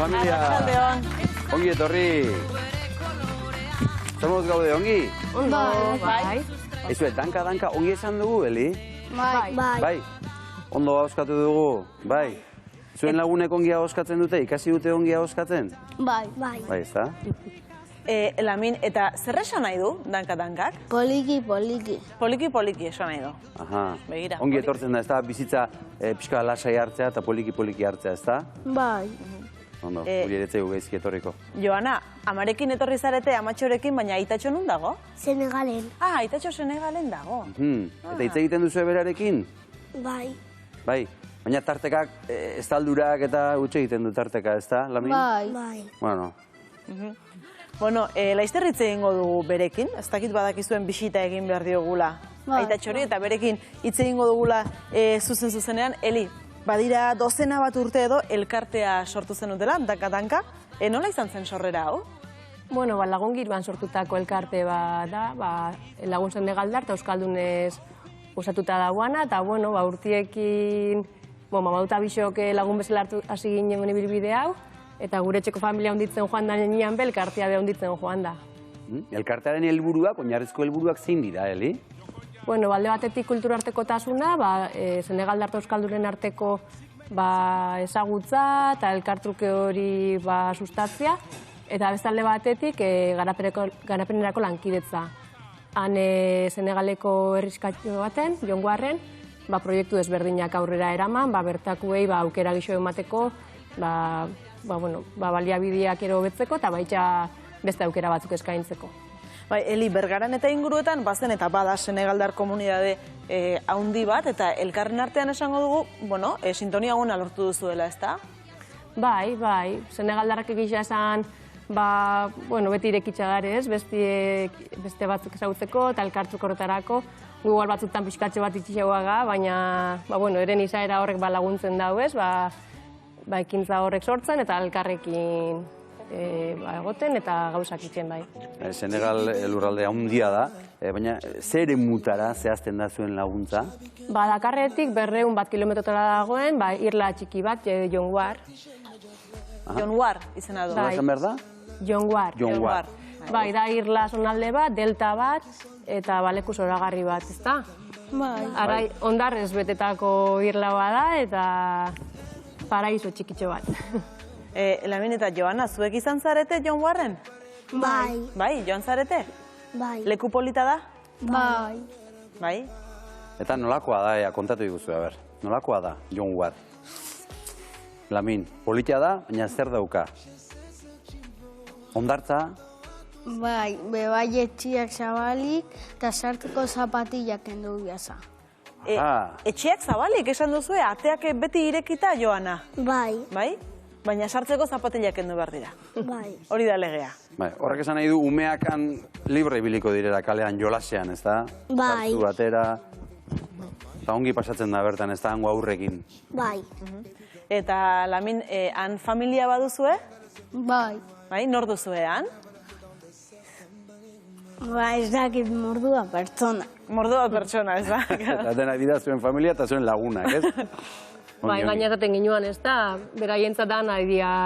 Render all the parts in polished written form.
familia. Ongi etorri. Zamuz gaude, ongi? Bai. Ezue, danka, ongi esan dugu, Eli? Bai. Ondo hauskatu dugu, bai. Zuen lagunek ongi hauskatzen dute, ikasi dute ongi hauskatzen? Bai. Bai, ez da? Lamin, eta zer esan nahi du, danka-dankak? Poliki. Poliki esan nahi du. Aha. Begira, Ongi poliki. etortzen da, ez da? Bizitza pixka lasai hartzea eta poliki hartzea, ez da? Bai. Ondo, guri eretzegu gaizki etorriko. Joana, amarekin etorri zarete, amatxorekin, baina Aitatxo nun dago? Senegalen. Aitatxo Senegalen dago. Eta hitz egiten duzu berarekin? Bai. Bai, baina tartekak, estaldurak eta utxe egiten du tarteka, ez da, Lamin? Bai. Bueno. Bueno, laizter hitz egingo dugu berekin, ez dakit badakizuen bisita egin behar diogula Aitatxori, eta berekin hitz egingo dugula zuzenean. Eli, badira dozena bat urte edo elkartea sortu zenutela, danka-danka. Nola izan zen sorrera hau? Bueno, lagun giroan sortutako elkarte bat da, lagun Senegaldar eta Euskaldunez osatuta dagoana, eta bueno, urtiekin Mamauta Bixok lagun bezala hartu hasi ginen ibilbide hau, eta gure etxeko familia honditzen joan da nenean elkartea be honditzen joan da. Elkartearen helburuak, oinarrizko helburuak zein dira, Eli? Bueno, alde batetik kulturartekotasuna, Senegaldar eta Euskaldunen arteko ezagutza eta elkartruke hori sustatzea, eta beste alde batetik garapenerako lankidetza. Han Senegaleko herrizkatxo baten, Jonguarren, proiektu ezberdinak aurrera eraman, bertakuei aukera gixo emateko, baliabideak ero betzeko eta baita beste aukera batzuk eskaintzeko. Eli, Bergaran eta inguruetan, bazen eta bada Senegaldar komunidade haundi bat, eta elkarren artean esango dugu, sintonia guna lortu duzuela, ez da? Bai, Senegaldarrak egisa esan, beti irekitza garez, beste batzuk ezagutzeko eta elkartzuk horretarako, igual batzutan pixkatxe bat itxixegoaga, baina, eren izaera horrek laguntzen dau ez, ekintza horrek sortzen eta elkarrekin egoten eta gauzak itxen bai. Senegal lurralde handia da, baina zer emutara zehazten da zuen laguntza? Dakarretik 200 kilometrotara dagoen, irla txiki bat, Jonguar. Jonguar izena du. Nola esan behar da? Jonguar. Bai, da irla zonalde bat, delta bat, eta leku zoragarri bat, ez da? Bai. Ondarrez betetako irla bada eta paraiso txikitxo bat. Lamin eta Joana, zuek izan zarete Jonguarren? Bai. Bai, joan zarete? Bai. Leku polita da? Bai. Bai? Eta nolakoa da, kontatu diguzu, nolakoa da, Jonguar? Lamin, politia da, baina zer dauka? Hondartza? Bai, bebai etxiak zabalik eta sartuko zapatillak kendu biasa. Etxeak zabalik, esan duzue, ateak beti irekita, Joana? Bai. Bai? Baina sartzeko zapatillak kendu behar dira. Bai. Hori da legea. Horrek esan nahi du, umeakan libre ibiliko direla kalean jolasean, ez da? Bai. Sartu batera, eta ongi pasatzen da bertan, ez da, hango aurrekin. Bai. Eta Lamin, han familia baduzue? Bai. Bai, nor duzue han? Bai, ez dakit mordua pertsona. Mordua pertsona, ez da? Eta dena dira zuen familia eta zuen lagunak, ez? Bai, gaina esaten ginuan, ez da, beraientzat da,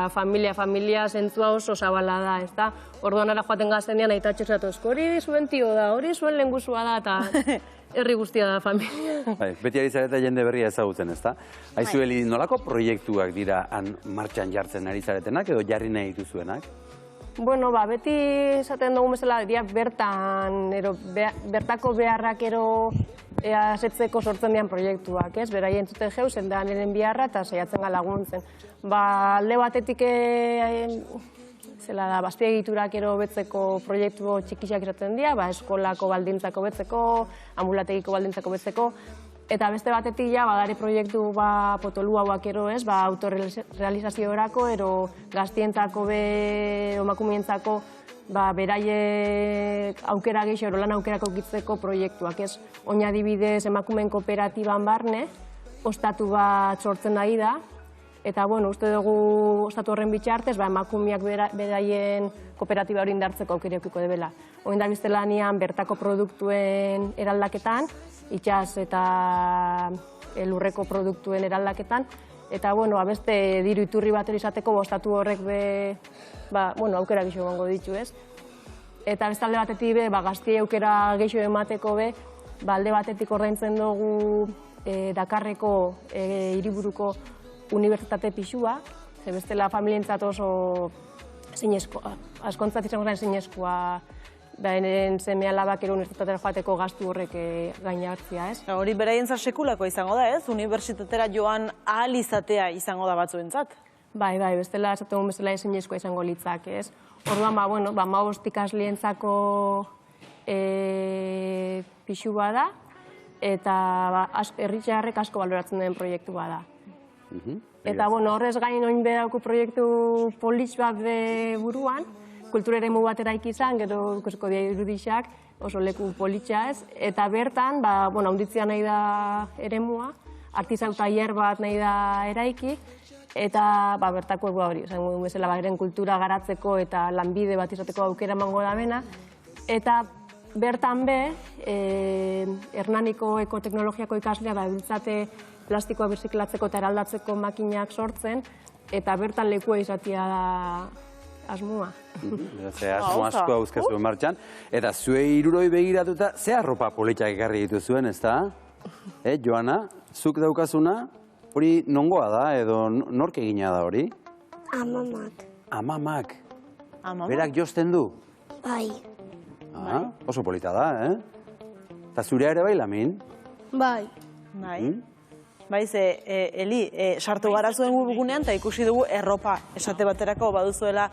familia zentzua oso zabala da, ez da. Orduan ara joaten gazenean, Aitatxo esatu, hori zuen tio da, hori zuen lehengusua da, eta herri guztia da familia. Beti ari zarete jende berria ezagutzen, ez da? Aizu, Eli, nolako proiektuak dira han martxan jartzen ari zaretenak edo jarri nahi dituzuenak? Bueno, beti esaten dugu bezala, bertako beharrak ero asetzeko sortzen dian proiektuak, ez? Beraien zuten jeu, zendean eren beharra eta saiatzen laguntzen. Alde batetik azpiegiturak ero betzeko proiektu txikixak izaten dira, eskolako baldintzako betzeko, ambulategiko baldintzako betzeko, eta beste batetik badare proiektu potolu hauak ero ez, autorrealizaziorako, ero gaztientzako emakumientzako beraiek aukera gehiago, lan aukerako gitzeko proiektuak, ez? Oin adibidez emakumeen kooperatiban barne, ostatu bat sortzen nahi da, eta, uste dugu ostatu horren bitxartez, emakumeak beraien kooperatiba hori indartzeko aukera eukiko debela. Oin da bizte lanian bertako produktuen eraldaketan, itxas eta lurreko produktuen eraldaketan. Eta, beste diru iturri bat izateko bostatu horrek aukera gixo gongo ditu, ez? Eta bestalde batetik gaztiei aukera gixo emateko alde batetik ordaintzen dugu Dakarreko hiriburuko unibertsitate pixua, ze bestela familientzat oso zinezkoa, askontzat izango zen zinezkoa eren semea labak unibertsitatera joateko gastu horrek gaina hartzia, ez? Hori beraientzat sekulako izango da, ez? Unibertsitatera joan ahal izatea izango da batzuentzat. Bai, bestela esaten bezala zinezkoa izango litzak, ez? Orduan, 15 ikasleentzako pixu bada, eta herritarrek asko baloratzen den proiektu bada. Eta, horrez gain oin berauko proiektu polis bat buruan, kultura eremu bat eraiki izan, gero ikusiko dira irudixak, oso leku politxa ez, eta bertan, handitzea nahi da eremua, artizau tailer bat nahi da eraiki, eta bertako hori, bezala eren kultura garatzeko eta lanbide bat izateko aukera emango da bena, eta bertan Hernaniko ekoteknologiako ikaslea biltzate plastikoa birziklatzeko eta eraldatzeko makinak sortzen, eta bertan lekua izatea da asmoa. Asmo asko hauzkazuen martxan. Eta zuei hiruroi begiratuta, ze arropa politak ekarri dituzuen, ez da? Joana, zuk daukazuna, hori nongoa da, edo nork egina da hori? Amamak. Amamak? Berak josten du? Bai. Oso polita da, Eta zurea ere bai, Lamin? Bai. Bai, Eli, sartu gara zuen webgunean eta ikusi dugu erropa esate baterako baduzuela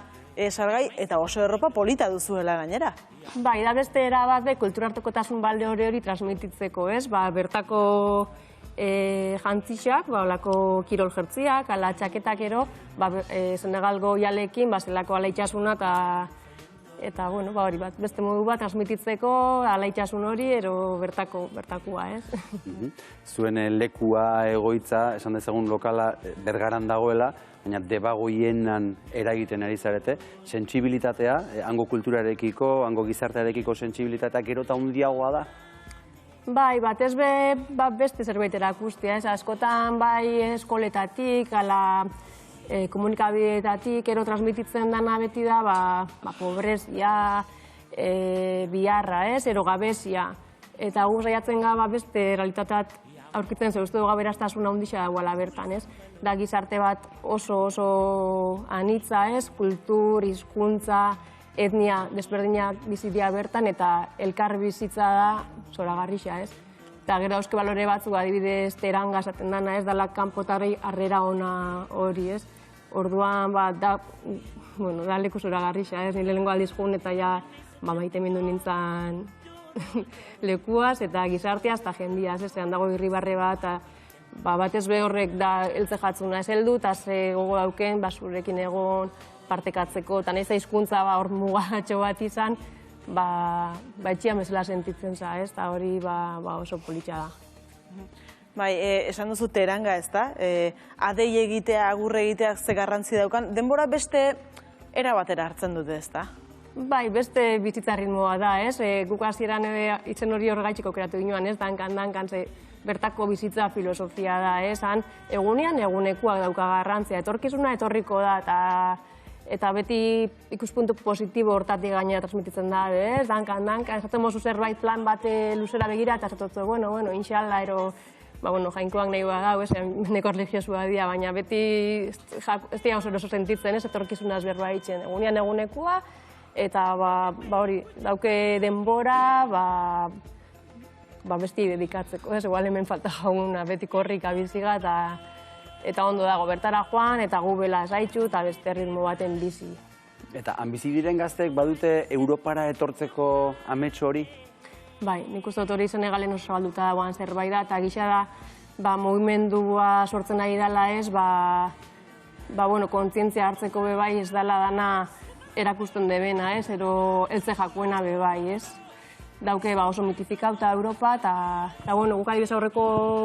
salgai eta oso erropa polita duzuela gainera. Bai, da beste era bat kulturartekotasun balde hori transmititzeko, ez? Bertako jantzixak, olako kirol jertziak, ala txaketak ero, Senegalgo jalekin, zelako ala itxasuna eta, hori bat, beste modu bat transmititzeko ala itxasun hori, ero bertakua, ez? Zuen lekua egoitza, esan dezagun lokala Bergaran dagoela, baina Debagoienan eragiten ari zarete, sentsibilitatea, hango kulturarekiko, hango gizartearekiko sentsibilitatea gero eta handiagoa da? Bai, batez beste zerbait erakustea, askotan bai eskoletatik, ala komunikabideetatik, ero transmititzen dana beti da, pobrezia, biharra, ero gabezia. Eta gu saiatzen gara beste realitateat aurkitzen ze uste dugu aberastasuna handia dagoela bertan, ez? Da gizarte bat oso anitza, ez? Kultur, hizkuntza, etnia desberdinak bizitia bertan eta elkar bizitza da zoragarria, ez? Eta gero euske balore batzuk adibidez teranga esaten dana, ez? Dala kanpotarrei harrera ona hori, ez? Orduan, da leku zoragarria, ez? Nire lehenko aldiz jun eta ja maite mindu nintzen lekuaz eta gizarteaz eta jendiaz, ez? Zeran dago irribarre bat, batez horrek da heltze jatzuna ez heldu, eta ze gogo dauken, zurekin egon partekatzeko, eta nahiz hizkuntza hor mugatxo bat izan, etxian bezala sentitzen za, ez? Eta hori oso politxa da. Bai, esan duzu teranga, ez da? Adei egitea, agurre egitea ze garrantzi daukan, denbora beste erabatera hartzen dute, ez da? Bai, beste bizitza ritmoa da, ez? Guk hasieran itzen hori horregaitxiko kreatu ginoan, ez? Dankan, bertako bizitza filosofia da, ez? Egunean egunekuak dauka garrantzia, etorkizuna etorriko da, eta beti ikuspuntu positibo hortatik gainera transmititzen da, ez? Dankan, esaten mozu zerbait plan bat luzera begira, eta esatotzu, inshallah, ero, jainkoak nahi da, neko religiosua dira, baina beti ez dira oso sentitzen, ez? Etorkizunaz berbaitzen, egunean egunekua, eta hori, dauke denbora, besti dedikatzeko, ez? Egual hemen falta jauna, beti korrik abiziga, eta ondo dago, bertara joan, eta gu bela zaitxu, eta beste ritmo baten bizi. Eta han bizi diren gazteek badute Europara etortzeko ametsu hori? Bai, nik uste dut hori Senegalen oso zabalduta dagoan zerbait da, eta gisa da, mugimendua sortzen ari dela ez, kontzientzia hartzeko bebai ez dela dana erakusten debena, ez, ero eltze jakuena bebai, ez. Dauke oso mitifikauta Europa, eta guk adibidez aurreko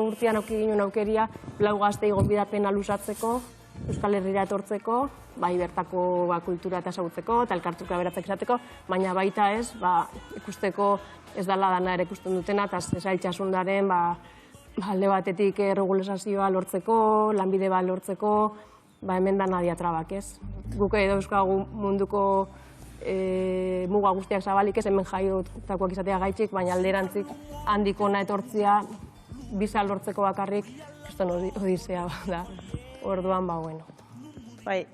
urtean auki ginen aukeria, lau gaztei gonbidapena luzatzeko, Euskal Herrira etortzeko, bai bertako kultura eta ezagutzeko, eta elkartuko aberatzek izateko, baina baita ez, ikusteko ez dela dana ere ikusten dutena, eta zailtxasundaren alde batetik erregulazioa lortzeko, lanbide bat lortzeko, hemen da nadia trabak, ez? Guk dauzkagu munduko muga guztiak zabalik ez, hemen jaiotakoak izatea gaitxik, baina alderantzik handik ona etortzia, biza lortzeko bakarrik, kriston odisea da. Orduan, bueno. Bai,